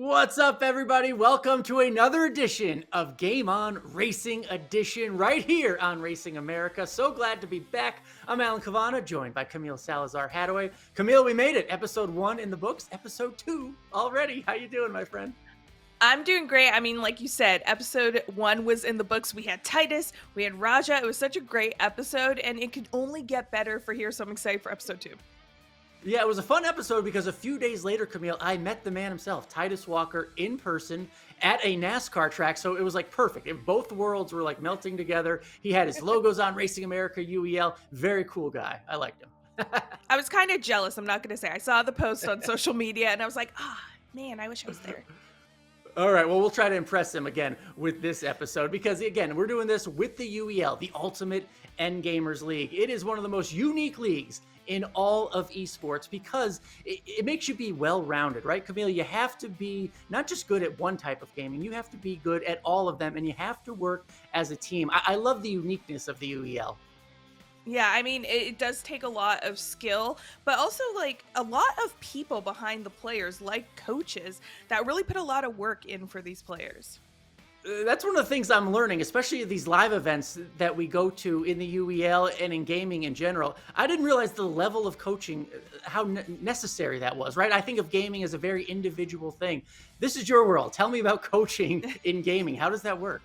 What's up, everybody? Welcome to another edition of Game On Racing Edition right here on Racing America. So glad to be back. I'm Alan Cavana, joined by Camille Salazar-Hadaway. Camille, we made it. Episode 1 in the books. Episode 2 already. How you doing, my friend? I'm doing great. I mean, like you said, episode 1 was in the books. We had Titus, we had Raja. It was such a great episode, and it could only get better for here. So I'm excited for episode 2. Yeah, it was a fun episode because a few days later, Camille, I met the man himself, Titus Walker, in person at a NASCAR track. So it was like perfect. Both worlds were like melting together. He had his logos on, Racing America, UEL. Very cool guy. I liked him. I was kind of jealous. I'm not going to say. I saw the post on social media, and I was like, man, I wish I was there. All right, well, we'll try to impress him again with this episode because, again, we're doing this with the UEL, the Ultimate End Gamers League. It is one of the most unique leagues in all of esports because it makes you be well-rounded, right, Camille? You have to be not just good at one type of gaming, you have to be good at all of them, and you have to work as a team. I love the uniqueness of the UEL. Yeah, I mean, it does take a lot of skill, but also like a lot of people behind the players, like coaches, that really put a lot of work in for these players. That's one of the things I'm learning, especially these live events that we go to in the UEL and in gaming in general. I didn't realize the level of coaching, how necessary that was, right? I think of gaming as a very individual thing. This is your world. Tell me about coaching in gaming. How does that work?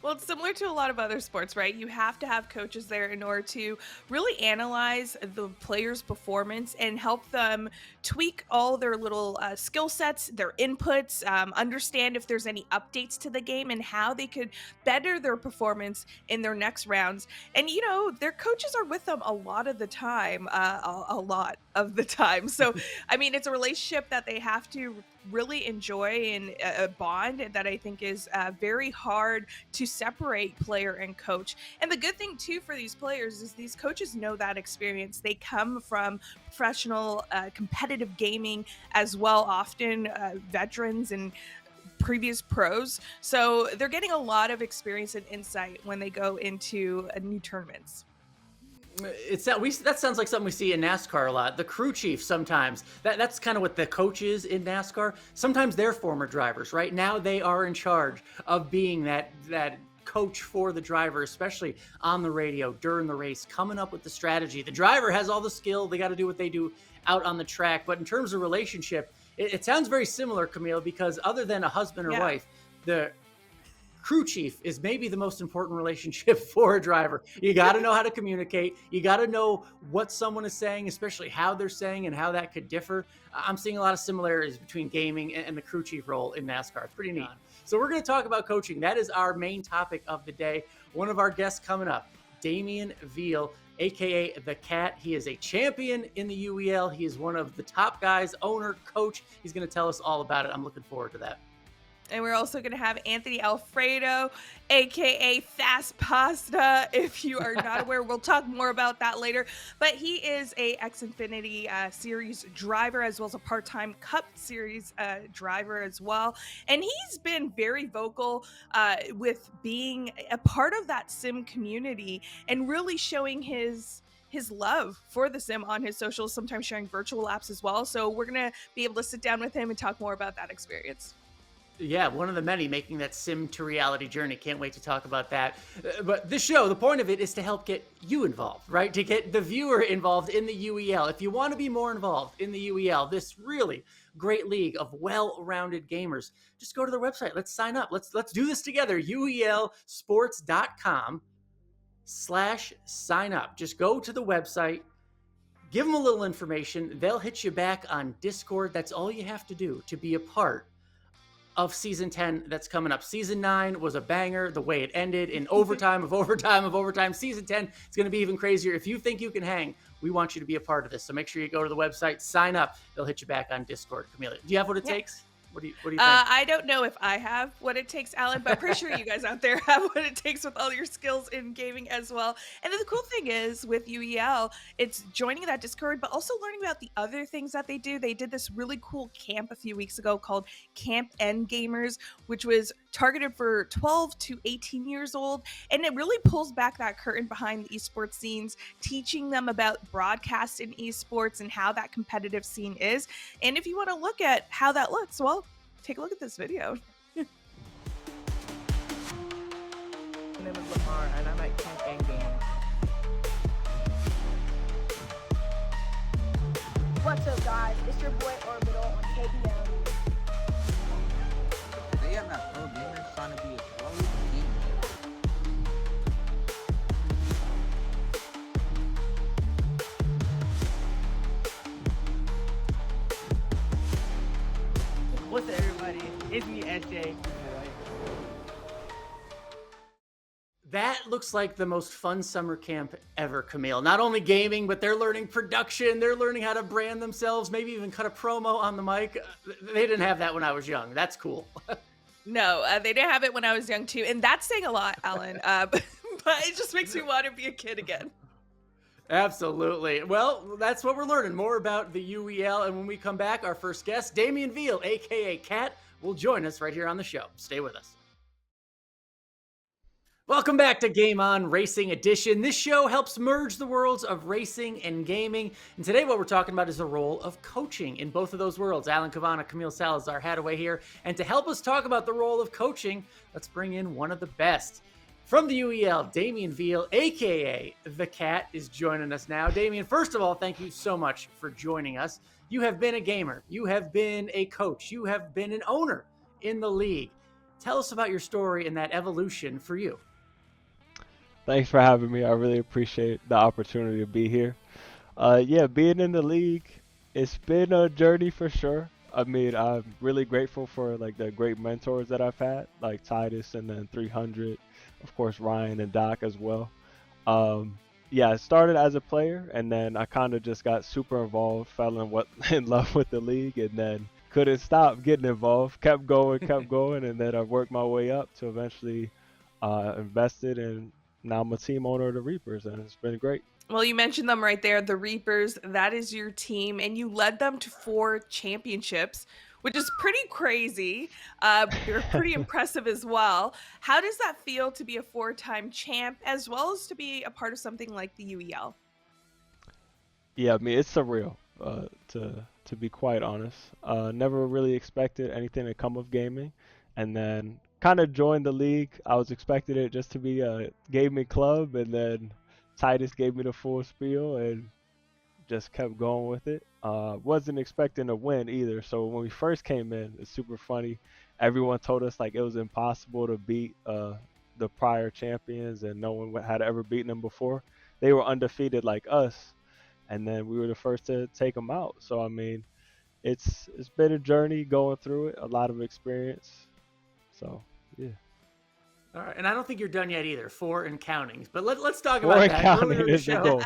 Well, it's similar to a lot of other sports, right? You have to have coaches there in order to really analyze the player's performance and help them tweak all their little skill sets, their inputs, understand if there's any updates to the game and how they could better their performance in their next rounds. And, you know, their coaches are with them a lot of the time, a lot of the time. So, I mean, it's a relationship that they have to really enjoy and a bond that I think is very hard to separate player and coach. And the good thing too for these players is these coaches know that experience. They come from professional competitive gaming as well, often veterans and previous pros. So they're getting a lot of experience and insight when they go into new tournaments. That sounds like something we see in NASCAR a lot. The crew chief sometimes. That's kind of what the coach is in NASCAR. Sometimes they're former drivers, right? Now they are in charge of being that coach for the driver, especially on the radio during the race, coming up with the strategy. The driver has all the skill. They got to do what they do out on the track. But in terms of relationship, it sounds very similar, Camille, because other than a husband or wife, the crew chief is maybe the most important relationship for a driver. You got to know how to communicate. You got to know what someone is saying, especially how they're saying and how that could differ. I'm seeing a lot of similarities between gaming and the crew chief role in NASCAR. It's pretty neat. So we're going to talk about coaching. That is our main topic of the day. One of our guests coming up, Damien Veal, aka the Cat. He is a champion in the UEL. He is one of the top guys, owner, coach. He's going to tell us all about it. I'm looking forward to that. And we're also going to have Anthony Alfredo, aka Fast Pasta. If you are not aware, we'll talk more about that later. But he is a Xfinity Series driver as well as a part-time Cup Series driver as well. And he's been very vocal with being a part of that sim community and really showing his love for the sim on his socials, sometimes sharing virtual apps as well. So we're going to be able to sit down with him and talk more about that experience. Yeah, one of the many making that sim to reality journey. Can't wait to talk about that. But this show, the point of it is to help get you involved, right? To get the viewer involved in the UEL. If you want to be more involved in the UEL, this really great league of well-rounded gamers, just go to their website. Let's sign up. Let's do this together. UELsports.com/sign up. Just go to the website. Give them a little information. They'll hit you back on Discord. That's all you have to do to be a part of season 10 that's coming up. Season 9 was a banger, the way it ended in overtime of overtime of overtime. Season 10 is going to be even crazier. If you think you can hang, we want you to be a part of this. So make sure you go to the website, sign up. They'll hit you back on Discord. Camille, do you have what it takes? What do you think? I don't know if I have what it takes, Alan, but I'm pretty sure you guys out there have what it takes with all your skills in gaming as well. And then the cool thing is with UEL, it's joining that Discord, but also learning about the other things that they do. They did this really cool camp a few weeks ago called Camp End Gamers, which was targeted for 12 to 18 years old. And it really pulls back that curtain behind the esports scenes, teaching them about broadcast in esports and how that competitive scene is. And if you want to look at how that looks, well, take a look at this video. My name is Lamar, and I'm at Camp Gang Games. What's up, guys? It's your boy Orbital on KBM. Today I'm at Pro Gamers trying to be a pro gamer. What's up, everybody? It's me, SJ. That looks like the most fun summer camp ever, Camille. Not only gaming, but they're learning production. They're learning how to brand themselves, maybe even cut a promo on the mic. They didn't have that when I was young. That's cool. No, they didn't have it when I was young too, and that's saying a lot, Alan. But it just makes me want to be a kid again. Absolutely. Well, that's what we're learning more about the UEL. And when we come back, our first guest, Damien Veal, aka Cat, will join us right here on the show. Stay with us. Welcome back to Game On Racing Edition. This show helps merge the worlds of racing and gaming. And today what we're talking about is the role of coaching in both of those worlds. Alan Cavana, Camille Salazar, Hadaway here. And to help us talk about the role of coaching, let's bring in one of the best. From the UEL, Damien Veal, aka The Cat, is joining us now. Damien, first of all, thank you so much for joining us. You have been a gamer. You have been a coach. You have been an owner in the league. Tell us about your story and that evolution for you. Thanks for having me. I really appreciate the opportunity to be here. Yeah, being in the league, it's been a journey for sure. I mean, I'm really grateful for like the great mentors that I've had, like Titus and then 300, of course Ryan and Doc as well. Yeah, I started as a player and then I kind of just got super involved, fell in love with the league, and then couldn't stop getting involved, kept going, and then I worked my way up to eventually invested in. Now I'm a team owner of the Reapers, and it's been great. Well, you mentioned them right there, the Reapers. That is your team, and you led them to 4 championships, which is pretty crazy. You're pretty impressive as well. How does that feel to be a 4-time champ, as well as to be a part of something like the UEL? Yeah, I mean, it's surreal, to be quite honest. Never really expected anything to come of gaming, and then kind of joined the league. I was expecting it just to be a gaming club, and then Titus gave me the full spiel and just kept going with it. Wasn't expecting to win either, so when we first came in, it's super funny. Everyone told us like it was impossible to beat the prior champions, and no one had ever beaten them before. They were undefeated like us, and then we were the first to take them out. So I mean, it's been a journey going through it, a lot of experience. So, yeah. All right, and I don't think you're done yet either. 4 and counting. But let's talk 4 about and that. counting is the goal.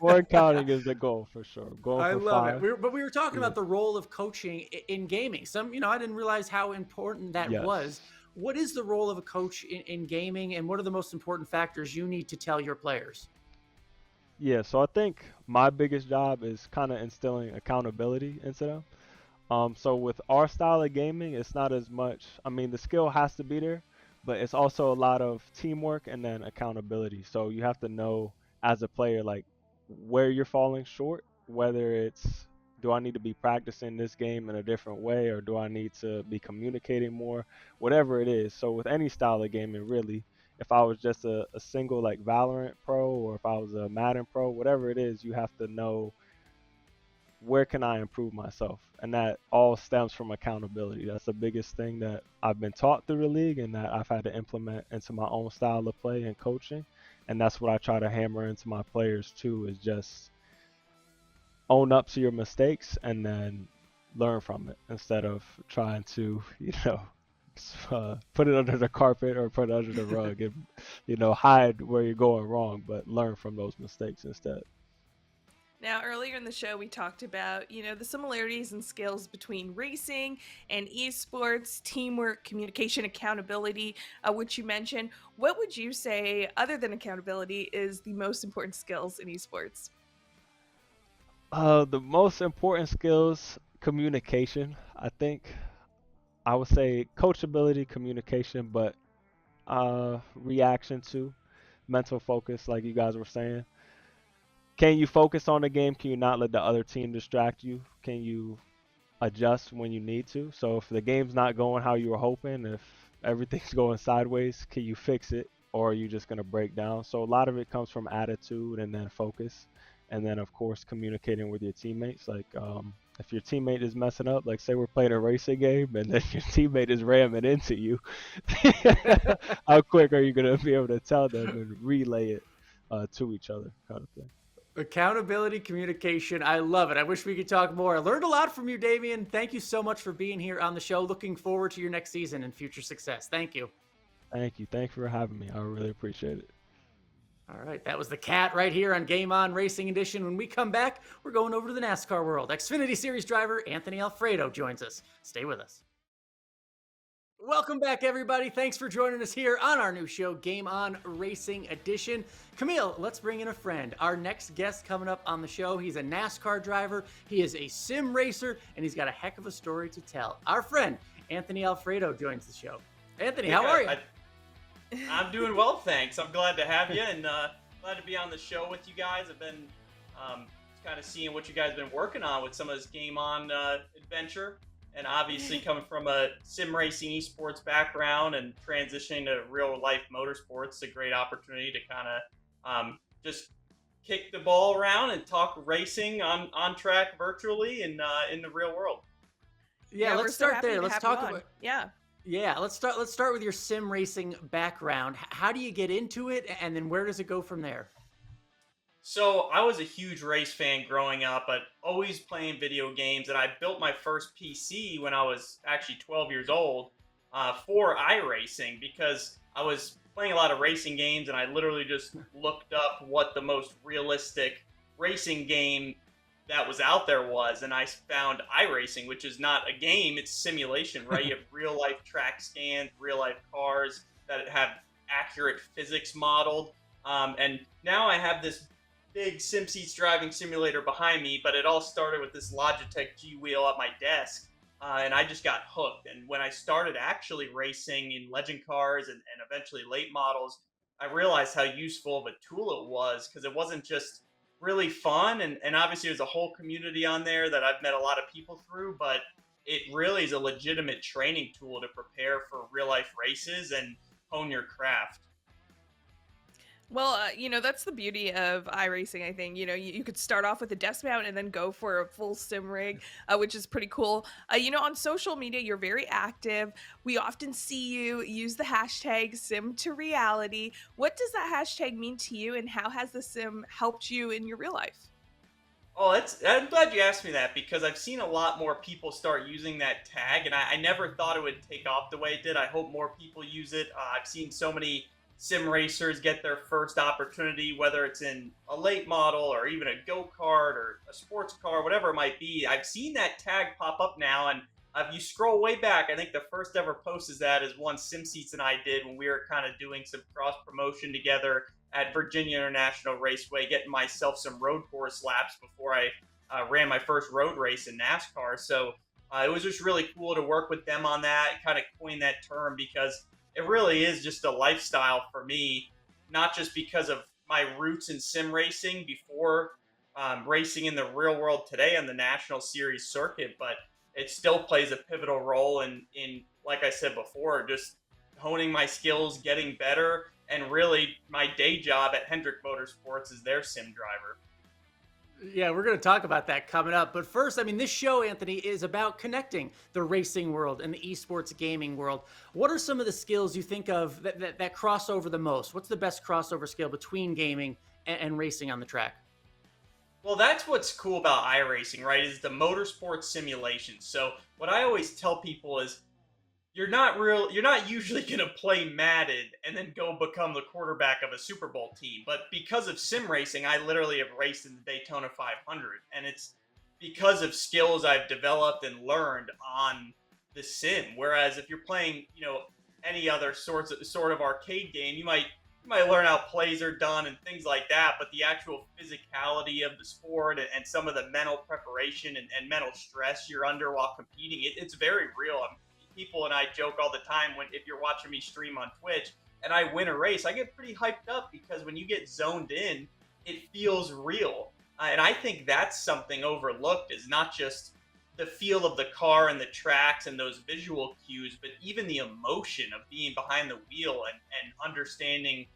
4 and counting is the goal for sure. Going I for love 5. it. But we were talking about the role of coaching in gaming. I didn't realize how important that Yes. was. What is the role of a coach in gaming, and what are the most important factors you need to tell your players? Yeah, so I think my biggest job is kind of instilling accountability into them. So with our style of gaming, it's not as much, I mean, the skill has to be there, but it's also a lot of teamwork and then accountability. So you have to know as a player, like where you're falling short, whether it's, do I need to be practicing this game in a different way, or do I need to be communicating more, whatever it is. So with any style of gaming, really, if I was just a single like Valorant pro, or if I was a Madden pro, whatever it is, you have to know where can I improve myself? And that all stems from accountability. That's the biggest thing that I've been taught through the league and that I've had to implement into my own style of play and coaching. And that's what I try to hammer into my players too, is just own up to your mistakes and then learn from it instead of trying to, put it under the carpet or put it under the rug and, hide where you're going wrong, but learn from those mistakes instead. Now, earlier in the show, we talked about, the similarities and skills between racing and esports, teamwork, communication, accountability, which you mentioned. What would you say, other than accountability, is the most important skills in esports? The most important skills, communication. I think I would say coachability, communication, but reaction to mental focus, like you guys were saying. Can you focus on the game? Can you not let the other team distract you? Can you adjust when you need to. So if the game's not going how you were hoping, if everything's going sideways, can you fix it, or are you just going to break down? So a lot of it comes from attitude and then focus, and then of course communicating with your teammates. Like if your teammate is messing up, like say we're playing a racing game and then your teammate is ramming into you, how quick are you going to be able to tell them and relay it to each other, kind of thing. Accountability, communication. I love it. I wish we could talk more. I learned a lot from you, Damien. Thank you so much for being here on the show. Looking forward to your next season and future success. Thank you. Thank you. Thank you for having me. I really appreciate it. All right, that was the Cat right here on Game On Racing Edition. When we come back, we're going over to the NASCAR world. Xfinity Series driver Anthony Alfredo joins us. Stay with us. Welcome back, everybody. Thanks for joining us here on our new show, Game On Racing Edition. Camille, let's bring in a friend. Our next guest coming up on the show, he's a NASCAR driver, he is a sim racer, and he's got a heck of a story to tell. Our friend, Anthony Alfredo, joins the show. Anthony, how are you? I'm doing well, thanks. I'm glad to have you, and glad to be on the show with you guys. I've been kind of seeing what you guys have been working on with some of this Game On adventure. And obviously coming from a sim racing esports background and transitioning to real life motorsports, it's a great opportunity to kind of just kick the ball around and talk racing on track virtually and in the real world. Yeah, let's start there. Let's talk about let's start with your sim racing background. How do you get into it, and then where does it go from there? So I was a huge race fan growing up, but always playing video games. And I built my first PC when I was actually 12 years old for iRacing, because I was playing a lot of racing games, and I literally just looked up what the most realistic racing game that was out there was. And I found iRacing, which is not a game, it's simulation, right? You have real life track scans, real life cars that have accurate physics modeled. And now I have this big SimSeats driving simulator behind me, but it all started with this Logitech G wheel at my desk, and I just got hooked. And when I started actually racing in legend cars and eventually late models, I realized how useful of a tool it was, because it wasn't just really fun, and obviously there's a whole community on there that I've met a lot of people through, but it really is a legitimate training tool to prepare for real life races and hone your craft. Well, that's the beauty of iRacing, I think. You could start off with a desk mount and then go for a full sim rig, which is pretty cool. On social media, you're very active. We often see you use the hashtag #SimToReality. What does that hashtag mean to you, and how has the sim helped you in your real life? Oh, I'm glad you asked me that, because I've seen a lot more people start using that tag, and I never thought it would take off the way it did. I hope more people use it. I've seen so many sim racers get their first opportunity, whether it's in a late model or even a go-kart or a sports car, whatever it might be. I've seen that tag pop up now, and if you scroll way back, I think the first ever post is one SimSeats and I did when we were kind of doing some cross promotion together at Virginia International Raceway, getting myself some road course laps before I ran my first road race in NASCAR. So it was just really cool to work with them on that, kind of coin that term, because it really is just a lifestyle for me, not just because of my roots in sim racing before racing in the real world today on the National Series circuit, but it still plays a pivotal role in, like I said before, just honing my skills, getting better, and really my day job at Hendrick Motorsports is their sim driver. Yeah, we're going to talk about that coming up. But first, this show, Anthony, is about connecting the racing world and the esports gaming world. What are some of the skills you think of that cross over the most? What's the best crossover skill between gaming and racing on the track? Well, that's what's cool about iRacing, right, is the motorsport simulation. So what I always tell people is, you're not usually going to play Madden and then go become the quarterback of a Super Bowl team. But because of sim racing, I literally have raced in the Daytona 500. And it's because of skills I've developed and learned on the sim. Whereas if you're playing, any other sort of arcade game, you might learn how plays are done and things like that. But the actual physicality of the sport and some of the mental preparation and mental stress you're under while competing, it's very real. People and I joke all the time if you're watching me stream on Twitch and I win a race, I get pretty hyped up, because when you get zoned in, it feels real. And I think that's something overlooked, is not just the feel of the car and the tracks and those visual cues, but even the emotion of being behind the wheel and understanding,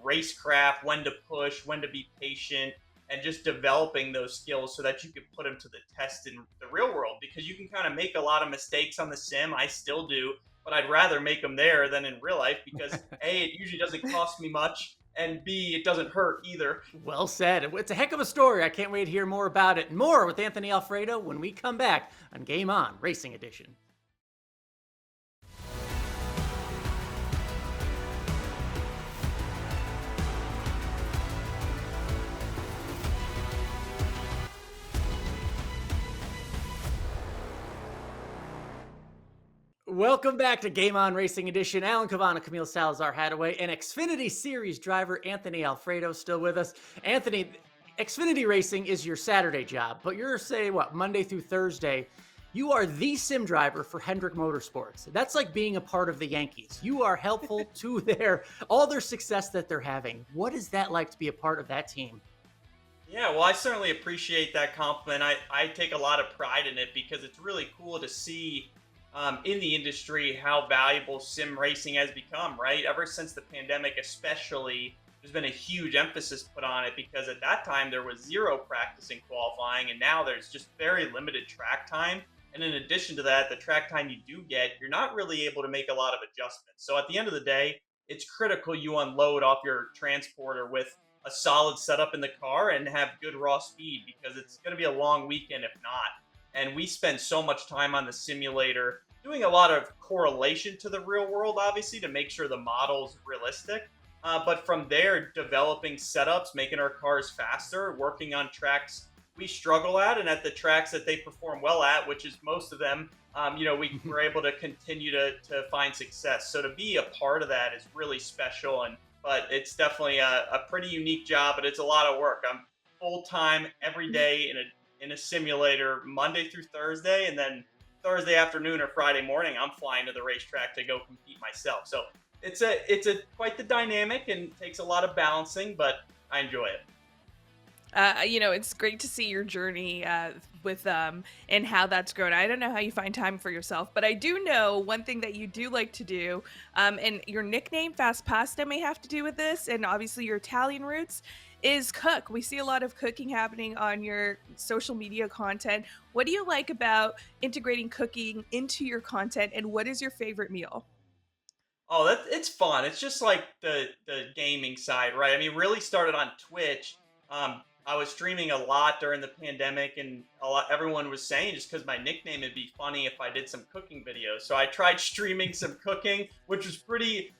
racecraft, when to push, when to be patient, and just developing those skills so that you can put them to the test in the real world. Because you can kind of make a lot of mistakes on the sim. I still do, but I'd rather make them there than in real life because A, it usually doesn't cost me much, and B, it doesn't hurt either. Well said. It's a heck of a story. I can't wait to hear more about it. More with Anthony Alfredo when we come back on Game On Racing Edition. Welcome back to Game On Racing Edition. Alan Cavana, Camille Salazar Hadaway, and Xfinity Series driver Anthony Alfredo still with us. Anthony, Xfinity Racing is your Saturday job, but you're, say, Monday through Thursday. You are the sim driver for Hendrick Motorsports. That's like being a part of the Yankees. You are helpful to all their success that they're having. What is that like to be a part of that team? Yeah, well, I certainly appreciate that compliment. I take a lot of pride in it because it's really cool to see in the industry how valuable sim racing has become, right? Ever since the pandemic, especially, there's been a huge emphasis put on it because at that time there was zero practice and qualifying, and now there's just very limited track time. And in addition to that, the track time you do get, you're not really able to make a lot of adjustments. So at the end of the day, it's critical you unload off your transporter with a solid setup in the car and have good raw speed because it's going to be a long weekend if not. And we spend so much time on the simulator doing a lot of correlation to the real world, obviously, to make sure the model's realistic. But from there, developing setups, making our cars faster, working on tracks we struggle at, and at the tracks that they perform well at, which is most of them, we were able to continue to find success. So to be a part of that is really special. But it's definitely a pretty unique job, but it's a lot of work. I'm full time every day in a simulator Monday through Thursday, and then Thursday afternoon or Friday morning, I'm flying to the racetrack to go compete myself. So it's quite the dynamic and takes a lot of balancing, but I enjoy it. It's great to see your journey with and how that's grown. I don't know how you find time for yourself, but I do know one thing that you do like to do, and your nickname Fast Pasta may have to do with this, and obviously your Italian roots, is cook. We see a lot of cooking happening on your social media content. What do you like about integrating cooking into your content, and what is your favorite meal? Oh, it's fun. It's just like the gaming side, right? I mean, really started on Twitch. I was streaming a lot during the pandemic, and everyone was saying just because my nickname would be funny if I did some cooking videos. So I tried streaming some cooking, which was pretty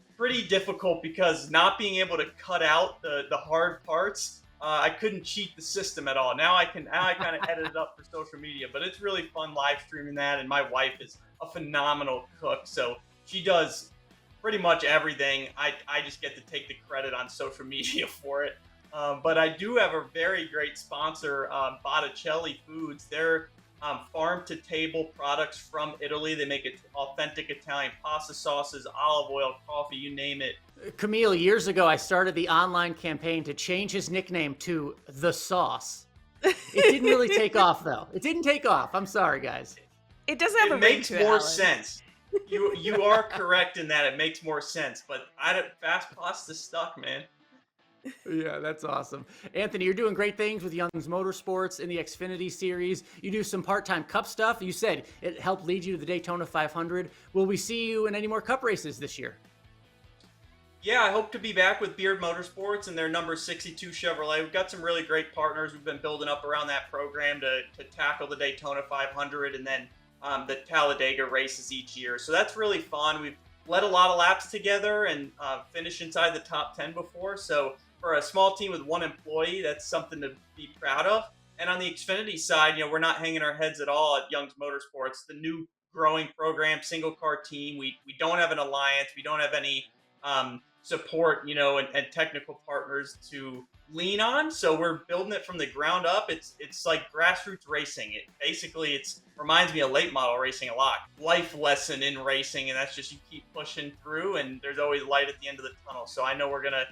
difficult because not being able to cut out the hard parts, I couldn't cheat the system at all. Now I kind of edit it up for social media, but it's really fun live streaming that. And my wife is a phenomenal cook, so she does pretty much everything. I just get to take the credit on social media for it. But I do have a very great sponsor, Botticelli Foods. They're farm-to-table products from Italy. They make authentic Italian pasta sauces, olive oil, coffee, you name it. Camille, years ago, I started the online campaign to change his nickname to The Sauce. It didn't really take off, though. It didn't take off. I'm sorry, guys. It doesn't have a ring makes to it, more Alan. sense. You are correct in that it makes more sense, but fast pasta stuck, man. Yeah, that's awesome. Anthony, you're doing great things with Young's Motorsports in the Xfinity Series. You do some part-time Cup stuff. You said it helped lead you to the Daytona 500. Will we see you in any more Cup races this year? Yeah, I hope to be back with Beard Motorsports and their number 62 Chevrolet. We've got some really great partners. We've been building up around that program to tackle the Daytona 500 and then the Talladega races each year. So that's really fun. We've led a lot of laps together and finished inside the top 10 before. So for a small team with one employee, that's something to be proud of. And on the Xfinity side, we're not hanging our heads at all at Young's Motorsports. The new growing program, single car team. We don't have an alliance. We don't have any support, and technical partners to lean on. So we're building it from the ground up. It's like grassroots racing. It reminds me of late model racing a lot. Life lesson in racing, and that's just you keep pushing through, and there's always light at the end of the tunnel. So I know we're gonna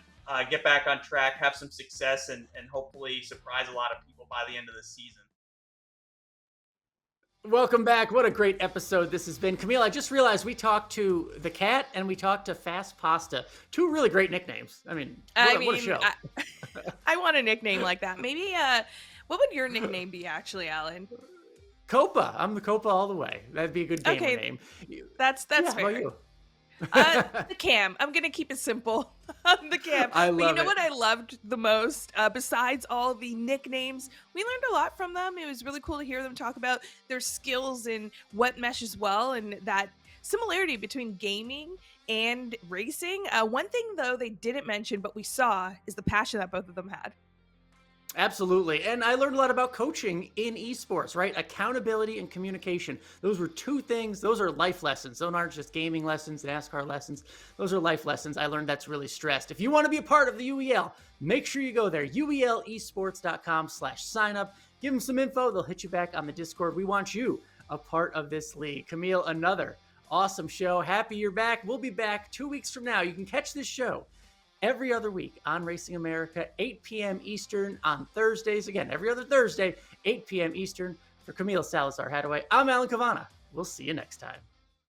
get back on track, have some success, and hopefully surprise a lot of people by the end of the season. Welcome back. What a great episode this has been. Camille, I just realized we talked to the cat and we talked to Fast Pasta. Two really great nicknames. I mean, what a show. I want a nickname like that. Maybe, what would your nickname be actually, Alan? Copa. I'm the Copa all the way. That'd be a good gamer name. That's yeah, fair. How about you? The Cam. I'm gonna keep it simple. The Cam. I love But you know it. what I loved the most? Besides all the nicknames, we learned a lot from them. It was really cool to hear them talk about their skills and what meshes well, and that similarity between gaming and racing. One thing though they didn't mention, but we saw, is the passion that both of them had. Absolutely. And I learned a lot about coaching in esports, right? Accountability and communication. Those were two things. Those are life lessons. Those aren't just gaming lessons, NASCAR lessons. Those are life lessons. I learned that's really stressed. If you want to be a part of the UEL, make sure you go there, uelesports.com/sign up. Give them some info. They'll hit you back on the Discord. We want you a part of this league. Camille, another awesome show. Happy you're back. We'll be back 2 weeks from now. You can catch this show every other week on Racing America, 8 p.m. Eastern on Thursdays. Again, every other Thursday, 8 p.m. Eastern. For Camille Salazar-Hadaway, I'm Alan Cavana. We'll see you next time.